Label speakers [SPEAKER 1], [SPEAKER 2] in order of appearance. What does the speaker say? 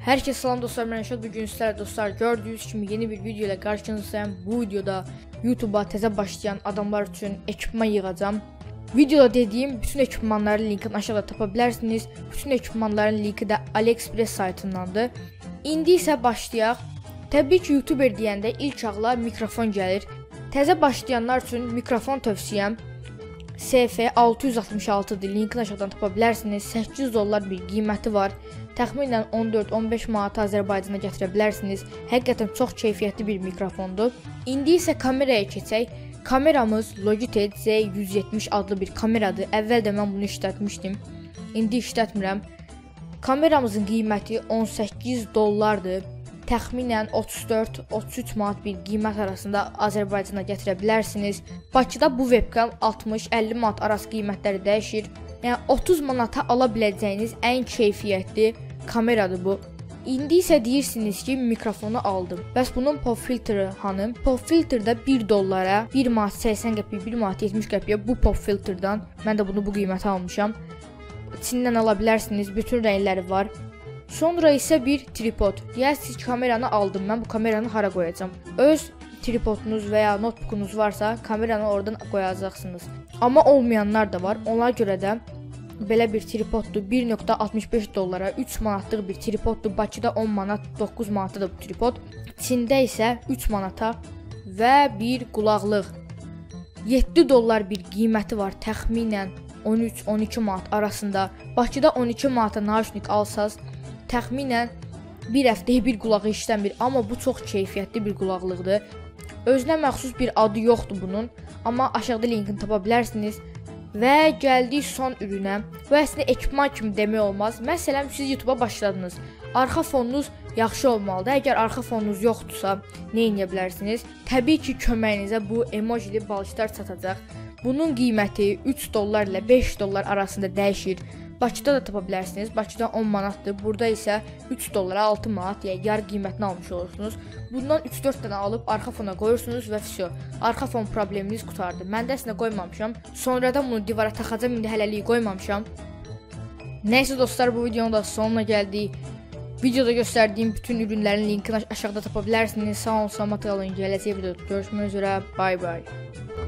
[SPEAKER 1] Herkese salam dostlar, ben Rəşad. Bugün sizlərlə dostlar gördüyünüz kimi yeni bir video ilə qarşınızdayım. Bu videoda YouTube'a təzə başlayan adamlar üçün ekipman yığacağım. Videoda dediyim bütün ekipmanların linkini aşağıda tapa bilərsiniz. Bütün ekipmanların linki də AliExpress saytındandır. İndi isə başlayaq. Təbii ki, YouTuber deyəndə ilk ağla mikrofon gəlir. Təzə başlayanlar üçün mikrofon tövsiyəm SF666-dır. Linkini aşağıdan tapa bilərsiniz. $800 bir qiyməti var. Təxminən 14-15 manat Azərbaycana gətirə bilərsiniz. Həqiqətən çox keyfiyyətli bir mikrofondur. İndi isə kameraya keçək. Kameramız Logitech Z170 adlı bir kameradır. Əvvəldə mən bunu işlətmişdim. İndi işlətmirəm. Kameramızın qiyməti $18-dır. Təxminən 34-33 manat bir qiymət arasında Azərbaycana gətirə bilərsiniz. Bakıda bu webcam 60-50 manat arası qiymətləri dəyişir. Yəni 30 manata ala biləcəyiniz ən keyfiyyətli kameradır bu. İndi isə deyirsiniz ki, mikrofonu aldım. Bəs bunun pop filtri hanım? Pop filtrdə $1, 1 manat 80 qəpik, 1 manat 70 qəpiyə bu pop filtrdən. Mən də bunu bu qiymətə almışam. İçindən ala bilərsiniz, bütün rəngləri var. Sonra isə bir tripod. Deyərsiniz ki, kameranı aldım. Mən bu kameranı hara qoyacağam? Öz tripodunuz və ya notebookunuz varsa, kameranı oradan qoyacaqsınız. Amma olmayanlar da var. Ona görə də belə bir tripoddur. $1.65, 3 manatlıq bir tripoddur. Bakıda 10 manat, 9 manatda bu tripod. Çində isə 3 manata və bir qulaqlıq. $7 bir qiyməti var. Təxminən 13-12 manat arasında. Bakıda 12 manata nauşnik alsaz, təxminən bir həftəyə bir qulağı işləmir. Amma bu çox keyfiyyətli bir qulaqlıqdır. Özünə məxsus bir adı yoxdur bunun. Amma aşağıda linkini tapa bilərsiniz. Və gəldik son ürünə. Bu əslində ekipman kimi demək olmaz. Məsələn, siz YouTube'a başladınız. Arxa fonunuz yaxşı olmalıdır. Əgər arxa fonunuz yoxdursa, nə edə bilərsiniz? Təbii ki, köməyinizə bu emojili balışlar çatacaq. Bunun qiyməti $3 ilə $5 arasında dəyişir. Bakıda da tapa bilərsiniz. Bakıda 10 manatdır. Burada isə $3, 6 manat, yəni yarı qiymətini almış olursunuz. Bundan 3-4 dənə alıb arxa fona qoyursunuz və vəsə. Arxa fon probleminiz qurtardı. Mən də əslində qoymamışam. Sonradan bunu divara taxacam, indi hələlik qoymamışam. Nəysə dostlar, bu videonun da sonuna gəldik. Videoda göstərdiyim bütün ürünlərin linkini aşağıda tapa bilərsiniz. Sağ olun, salamat qalın. Gələcək videoda görüşmək üzrə. Bye bye.